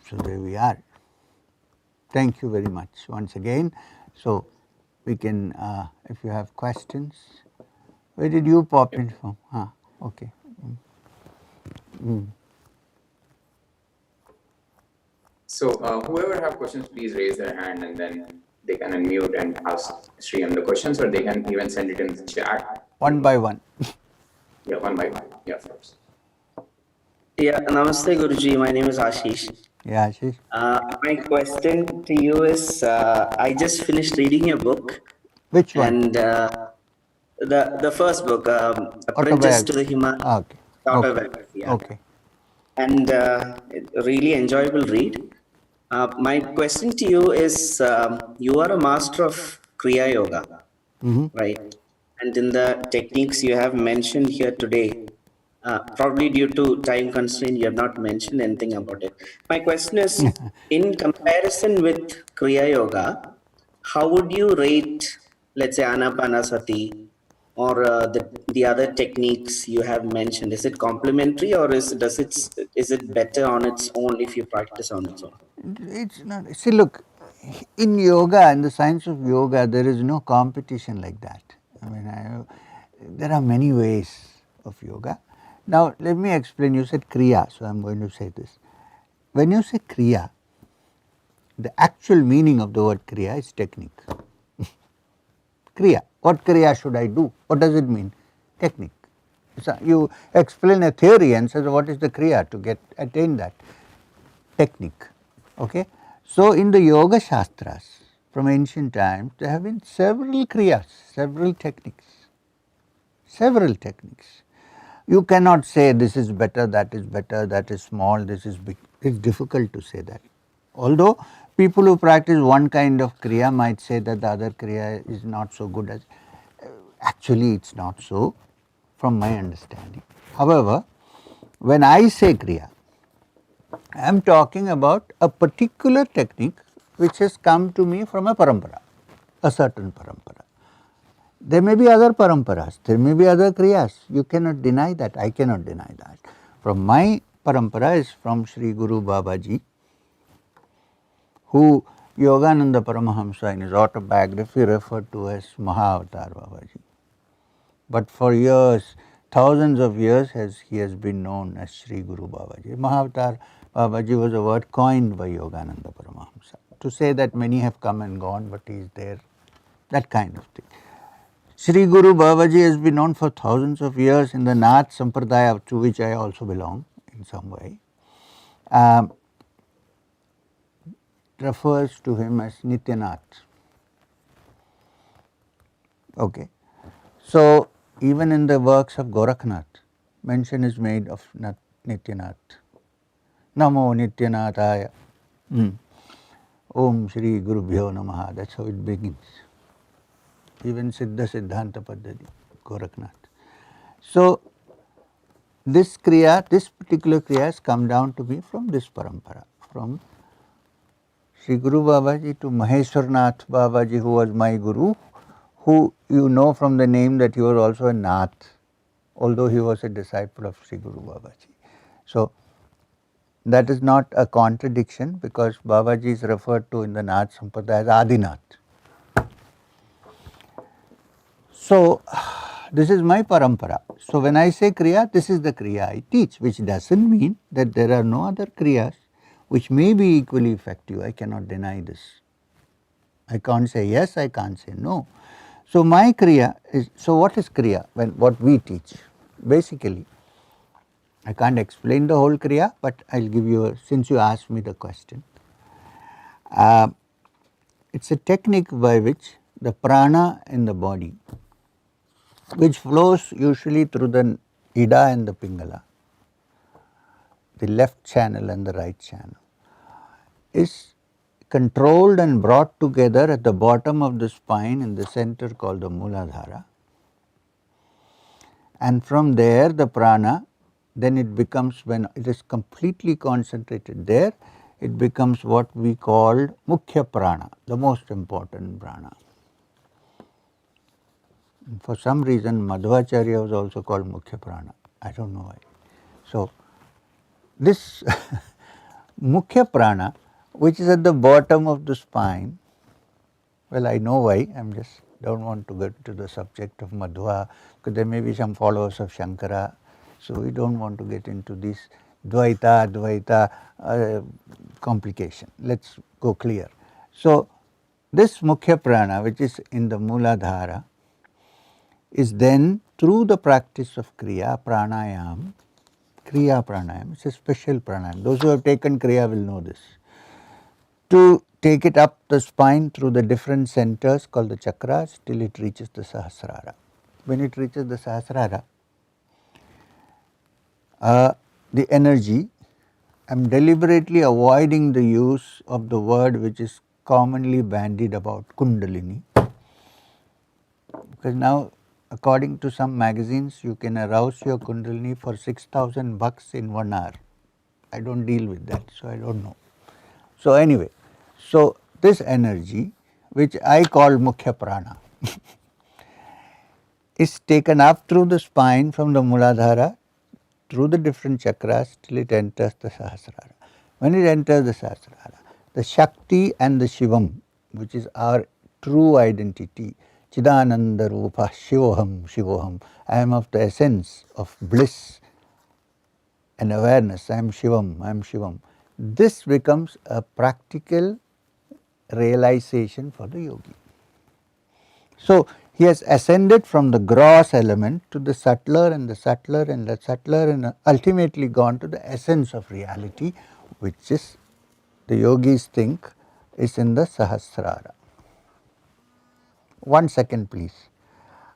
So there we are. Thank you very much once again. So we can, if you have questions, where did you pop in from? Okay. So whoever have questions, please raise their hand and then they can unmute and ask Shri M the questions, or they can even send it in the chat. One by one. Yeah, one by one. Yeah, of course. Yeah, Namaste Guruji. My name is Ashish. Yeah, Ashish. My question to you is, I just finished reading your book. Which one? And the first book, Apprentice to the Himalaya. Okay. Autobiography. Yeah. Okay. And really enjoyable read. My question to you is, you are a master of Kriya Yoga, right? And in the techniques you have mentioned here today, probably due to time constraint, you have not mentioned anything about it. My question is, in comparison with Kriya Yoga, how would you rate, let's say, Anapanasati or the other techniques you have mentioned? Is it complementary, or is it better on its own if you practice on its own? It's not. See, look, in yoga, in the science of yoga, there is no competition like that. I mean, there are many ways of yoga. Now, let me explain. You said Kriya, so I am going to say this. When you say Kriya, the actual meaning of the word Kriya is technique. Kriya. What Kriya should I do? What does it mean? Technique. So you explain a theory and say what is the Kriya to attain that? Technique. Okay. So in the Yoga Shastras from ancient times, there have been several Kriyas, several techniques. You cannot say this is better, that is small, this is big. It's difficult to say that. Although people who practice one kind of Kriya might say that the other Kriya is not so good as, actually it's not so from my understanding. However, when I say Kriya, I am talking about a particular technique which has come to me from a parampara, a certain parampara. There may be other paramparas, there may be other kriyas, you cannot deny that, I cannot deny that. From my parampara is from Sri Guru Babaji, who Yogananda Paramahamsa in his autobiography referred to as Mahavatar Babaji. But for years, thousands of years he has been known as Sri Guru Babaji. Mahavatar Babaji was a word coined by Yogananda Paramahamsa to say that many have come and gone, but he is there, that kind of thing. Sri Guru Babaji has been known for thousands of years in the Nath Sampradaya, to which I also belong in some way. Refers to him as Nityanath. Okay. So even in the works of Gorakhnath, mention is made of Nityanath. Namo Nityanathaya. Om Shri Gurubhyo Namaha. That's how it begins. Even Siddha Siddhanta Paddhati, Gorakhnath. So this Kriya, this particular Kriya has come down to me from this parampara, from Sri Guru Babaji to Maheshwarnath Babaji, who was my Guru, who you know from the name that he was also a Nath, although he was a disciple of Sri Guru Babaji. So that is not a contradiction, because Babaji is referred to in the Nath Sampradaya as Adinath. So This is my parampara. So when I say Kriya, this is the Kriya I teach, which doesn't mean that there are no other Kriyas which may be equally effective. I cannot deny this. I can't say yes, I can't say no. So my Kriya is, so what is Kriya? What we teach? Basically, I can't explain the whole Kriya, but I'll give you, since you asked me the question. It's a technique by which the prana in the body, which flows usually through the Ida and the Pingala, the left channel and the right channel, is controlled and brought together at the bottom of the spine in the center called the Muladhara. And from there the prana, then it becomes, when it is completely concentrated there, it becomes what we call Mukhya Prana, the most important prana. For some reason Madhvacharya was also called Mukhya Prana. I don't know why. So this Mukhya Prana, which is at the bottom of the spine, well, I know why, I just don't want to get to the subject of Madhva, because there may be some followers of Shankara, so we don't want to get into this Dvaita complication. Let's go clear. So this Mukhya Prana, which is in the Muladhara, is then through the practice of Kriya Pranayam, it's a special pranayam. Those who have taken Kriya will know this. To take it up the spine through the different centers called the chakras till it reaches the Sahasrara. When it reaches the Sahasrara, the energy, I am deliberately avoiding the use of the word which is commonly bandied about, Kundalini, because now according to some magazines you can arouse your Kundalini for $6,000 in 1 hour. I don't deal with that, so I don't know. So anyway, so this energy, which I call Mukhya Prana, is taken up through the spine from the Muladhara, through the different chakras till it enters the Sahasrara. When it enters the Sahasrara, the Shakti and the Shivam, which is our true identity, Chidananda Rupa, Shivoham, Shivoham, I am of the essence of bliss and awareness, I am Shivam, I am Shivam. This becomes a practical realization for the yogi. So he has ascended from the gross element to the subtler and the subtler and the subtler, and ultimately gone to the essence of reality, which is, the yogis think, is in the Sahasrara. 1 second please.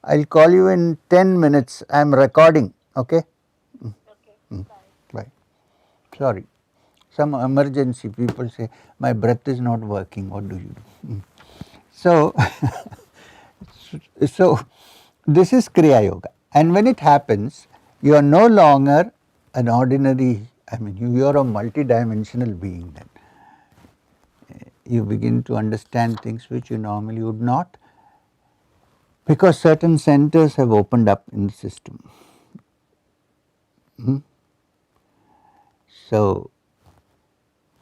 I will call you in 10 minutes. I am recording, okay? Bye. Sorry. Some emergency, people say, my breath is not working, what do you do? So, so this is Kriya Yoga, and when it happens, you are no longer an ordinary, you are a multidimensional being then. You begin to understand things which you normally would not, because certain centers have opened up in the system. So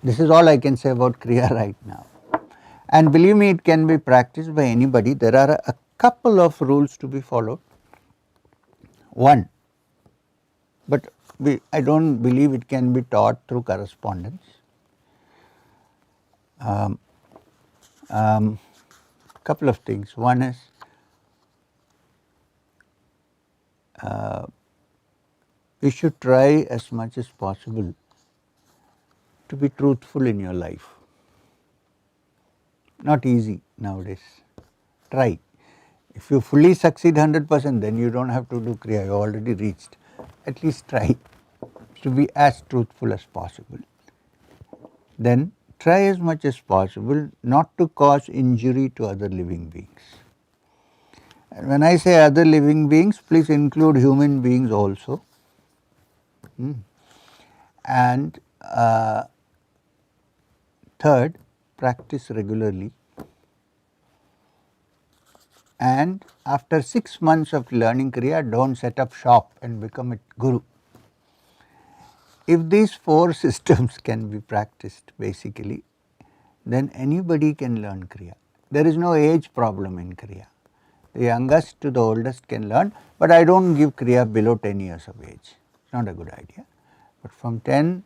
this is all I can say about Kriya right now. And believe me, it can be practiced by anybody. There are a couple of rules to be followed. One, but I don't believe it can be taught through correspondence. Couple of things. One is, you should try as much as possible to be truthful in your life. Not easy nowadays. Try. If you fully succeed 100%, then you don't have to do Kriya, you already reached. At least try to be as truthful as possible. Then try as much as possible not to cause injury to other living beings. And when I say other living beings, please include human beings also. And third, practice regularly. And after 6 months of learning Kriya, don't set up shop and become a guru. If these 4 systems can be practiced basically, then anybody can learn Kriya. There is no age problem in Kriya. The youngest to the oldest can learn, but I don't give Kriya below 10 years of age. It's not a good idea. But from 10,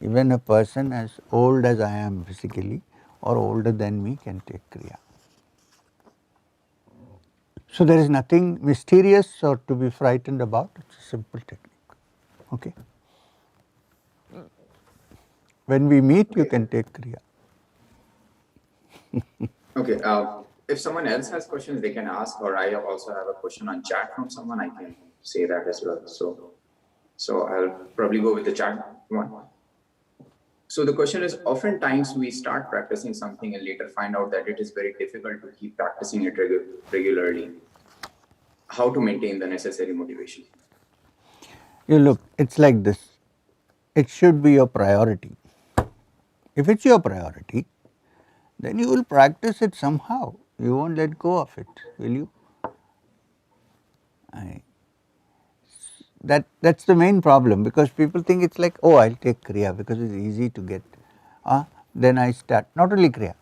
even a person as old as I am physically or older than me can take Kriya. So there is nothing mysterious or to be frightened about. It's a simple technique. Okay. When we meet, you can take Kriya. Okay. If someone else has questions, they can ask, or I also have a question on chat from someone. I can say that as well. So I'll probably go with the chat one. So the question is, oftentimes we start practicing something and later find out that it is very difficult to keep practicing it regularly. How to maintain the necessary motivation? You look, it's like this. It should be your priority. If it's your priority, then you will practice it somehow. You won't let go of it, will you? That's the main problem, because people think it's like, oh, I'll take Kriya because it's easy to get. Then I start, not only Kriya,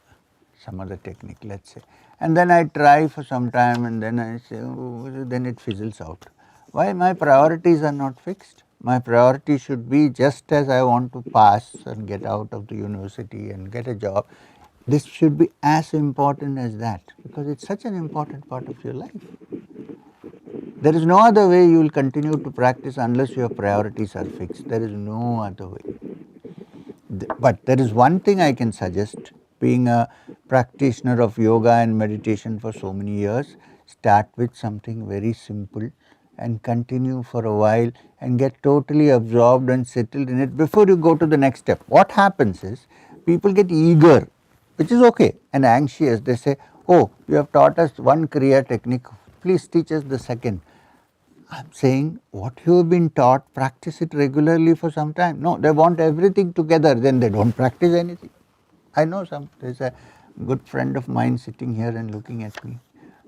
some other technique, let's say. And then I try for some time and then I say, oh, then it fizzles out. Why? My priorities are not fixed. My priority should be, just as I want to pass and get out of the university and get a job, this should be as important as that, because it's such an important part of your life. There is no other way you will continue to practice unless your priorities are fixed. There is no other way. But there is one thing I can suggest, being a practitioner of yoga and meditation for so many years, start with something very simple and continue for a while and get totally absorbed and settled in it before you go to the next step. What happens is, people get eager, which is okay, and anxious. They say, oh, you have taught us one Kriya technique, please teach us the second. I'm saying, what you have been taught, practice it regularly for some time. No, they want everything together, then they don't practice anything. I know there's a good friend of mine sitting here and looking at me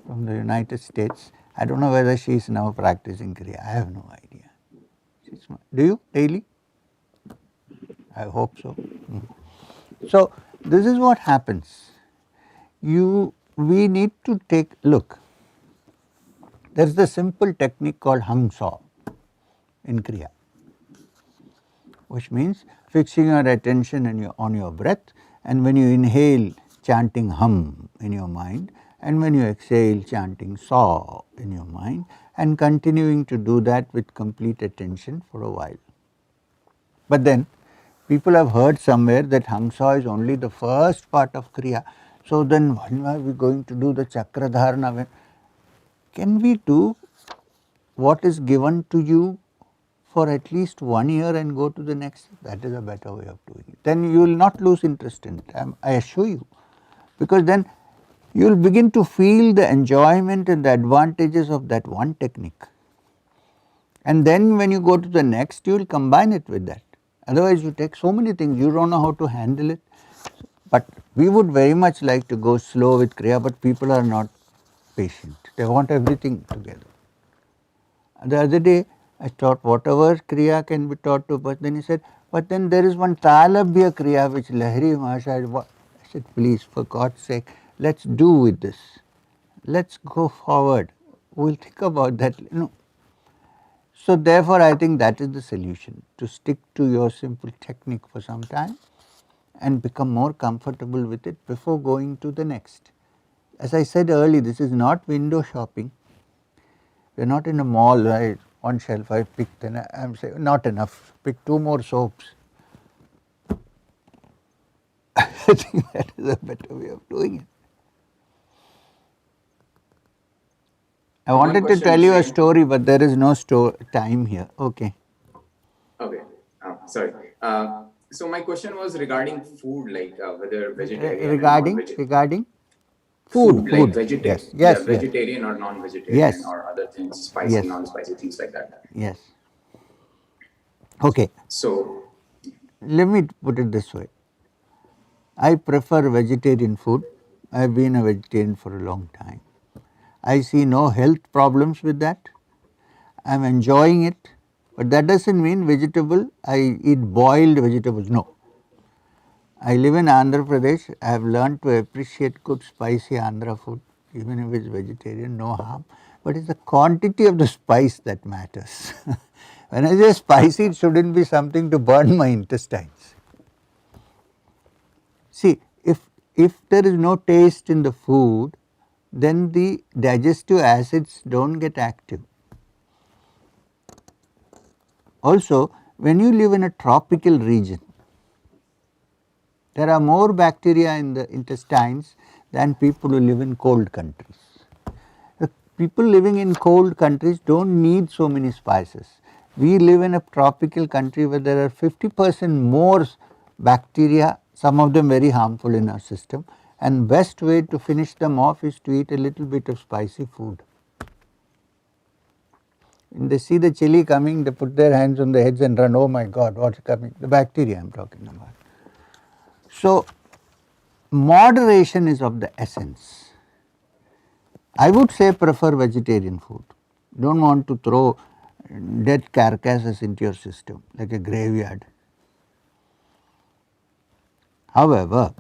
from the United States. I don't know whether she is now practicing Kriya. I have no idea. Do you daily? I hope so. So this is what happens. We need to take, look, there is the simple technique called hum saw in Kriya, which means fixing your attention on your breath, and when you inhale, chanting hum in your mind, and when you exhale, chanting saw in your mind, and continuing to do that with complete attention for a while. But then people have heard somewhere that hum saw is only the first part of Kriya. So then when are we going to do the chakra dharana? Can we do what is given to you for at least 1 year and go to the next? That is a better way of doing it. Then you will not lose interest in it, I assure you, because then you will begin to feel the enjoyment and the advantages of that one technique. And then when you go to the next, you will combine it with that. Otherwise you take so many things, you don't know how to handle it. But we would very much like to go slow with Kriya, but people are not patient. They want everything together. The other day I thought whatever Kriya can be taught to, but then he said, but then there is one Talabhya Kriya which Lahiri Mahasaya. I said, please, for God's sake, let's do with this. Let's go forward. We'll think about that. So therefore I think that is the solution, to stick to your simple technique for some time and become more comfortable with it before going to the next. As I said earlier, this is not window shopping. We are not in a mall, right? One shelf I picked and I'm saying not enough, pick 2 more soaps. I think that is a better way of doing it. I wanted to tell you a story, but there is no time here. Okay. Okay. Sorry. So my question was regarding food, like whether vegetarian regarding food, like vegetarian yes. or non-vegetarian or other things, spicy, non-spicy, things like that. Yes. Okay. So let me put it this way. I prefer vegetarian food. I have been a vegetarian for a long time. I see no health problems with that. I am enjoying it, but that doesn't mean vegetable, I eat boiled vegetables. No. I live in Andhra Pradesh. I have learned to appreciate good spicy Andhra food. even if it's vegetarian, no harm, but it's the quantity of the spice that matters. When I say spicy, it shouldn't be something to burn my intestines. See, if there is no taste in the food, then the digestive acids don't get active. Also, when you live in a tropical region, there are more bacteria in the intestines than people who live in cold countries. The people living in cold countries don't need so many spices. We live in a tropical country where there are 50% more bacteria, some of them very harmful in our system, and best way to finish them off is to eat a little bit of spicy food. When they see the chili coming, they put their hands on their heads and run, oh my God, what's coming? The bacteria I am talking about. So, moderation is of the essence. I would say prefer vegetarian food. Don't want to throw dead carcasses into your system like a graveyard. However,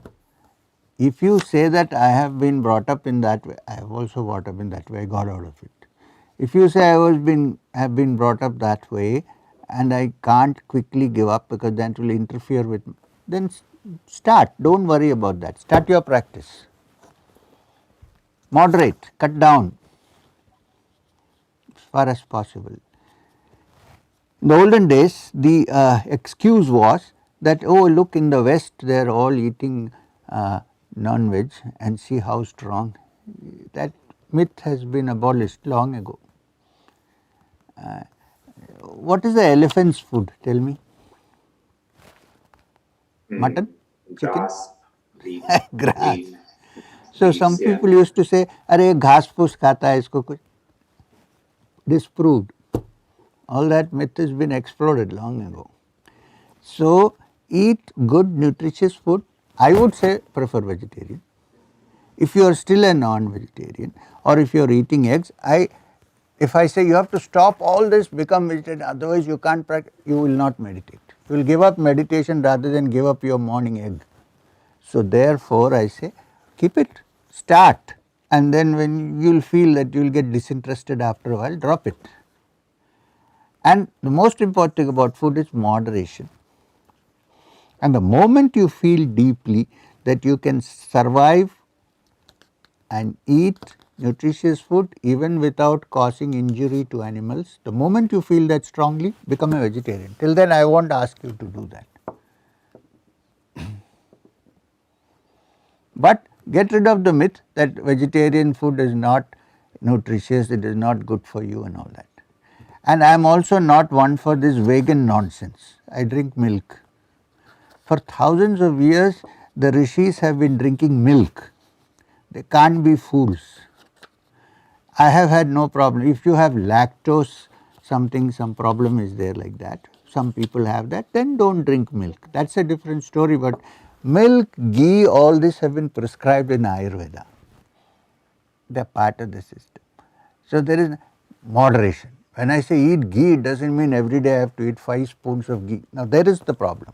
if you say that I have been brought up in that way, I have also brought up in that way, I got out of it. If you say I have been brought up that way and I can't quickly give up because that will interfere with me, then start, don't worry about that, start your practice. Moderate, cut down as far as possible. In the olden days, the excuse was that, oh look, in the West they are all eating non-veg and see how strong. That myth has been abolished long ago. What is the elephant's food? Tell me. Mutton? Chicken? Grass, wheat, Grass. wheat, So leaves, some yeah. people used to say, अरे घास फूस खाता है इसको कुछ. Disproved. All that myth has been exploded long ago. So eat good nutritious food. I would say prefer vegetarian. If you are still a non-vegetarian or if you are eating eggs, if I say you have to stop all this, become vegetarian, otherwise you can't practice, you will not meditate. You will give up meditation rather than give up your morning egg. So therefore I say keep it, start, and then when you will feel that you will get disinterested after a while, drop it. And the most important thing about food is moderation. And the moment you feel deeply that you can survive and eat nutritious food even without causing injury to animals, the moment you feel that strongly, become a vegetarian. Till then I won't ask you to do that. But get rid of the myth that vegetarian food is not nutritious, it is not good for you and all that. And I am also not one for this vegan nonsense. I drink milk. For thousands of years the rishis have been drinking milk. They can't be fools. I have had no problem. If you have lactose something, some problem is there like that, some people have that, then don't drink milk. That's a different story, but milk, ghee, all this have been prescribed in Ayurveda. They are part of the system. So there is moderation. When I say eat ghee, it doesn't mean every day I have to eat 5 spoons of ghee. Now there is the problem.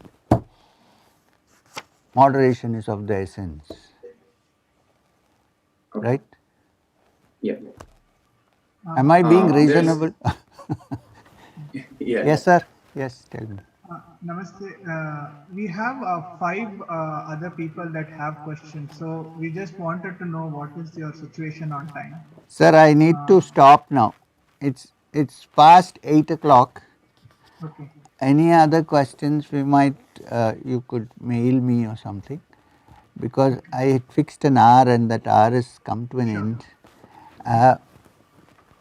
Moderation is of the essence. Okay. Right? Yeah. Am I being there's- reasonable? Yeah. Yes, sir. Yes, tell me. Namaste. We have 5 other people that have questions. So we just wanted to know what is your situation on time. Sir, I need to stop now. It's past 8 o'clock. Okay. Any other questions we might, you could mail me or something, because I had fixed an hour and that hour has come to an end.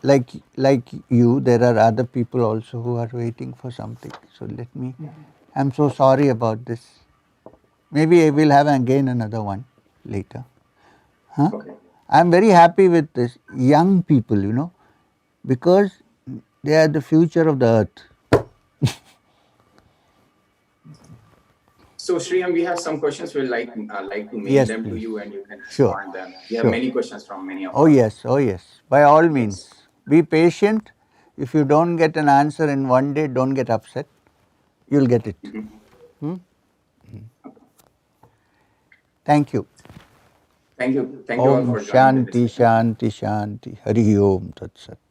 Like you, there are other people also who are waiting for something. So let me, I'm so sorry about this. Maybe I will have again another one later. Huh? Okay. I'm very happy with this young people, you know, because they are the future of the earth. So Shri M, we have some questions. We'll like to mail Yes, them to please. you and you can Sure. respond them. We have Sure. many questions from many of Oh yes, by all Yes. means. Be patient. If you don't get an answer in one day, don't get upset. You'll get it. Thank you. Thank you. Thank you all Om for joining the Shanti discussion. Shanti Shanti. Hari Om Tat Sat.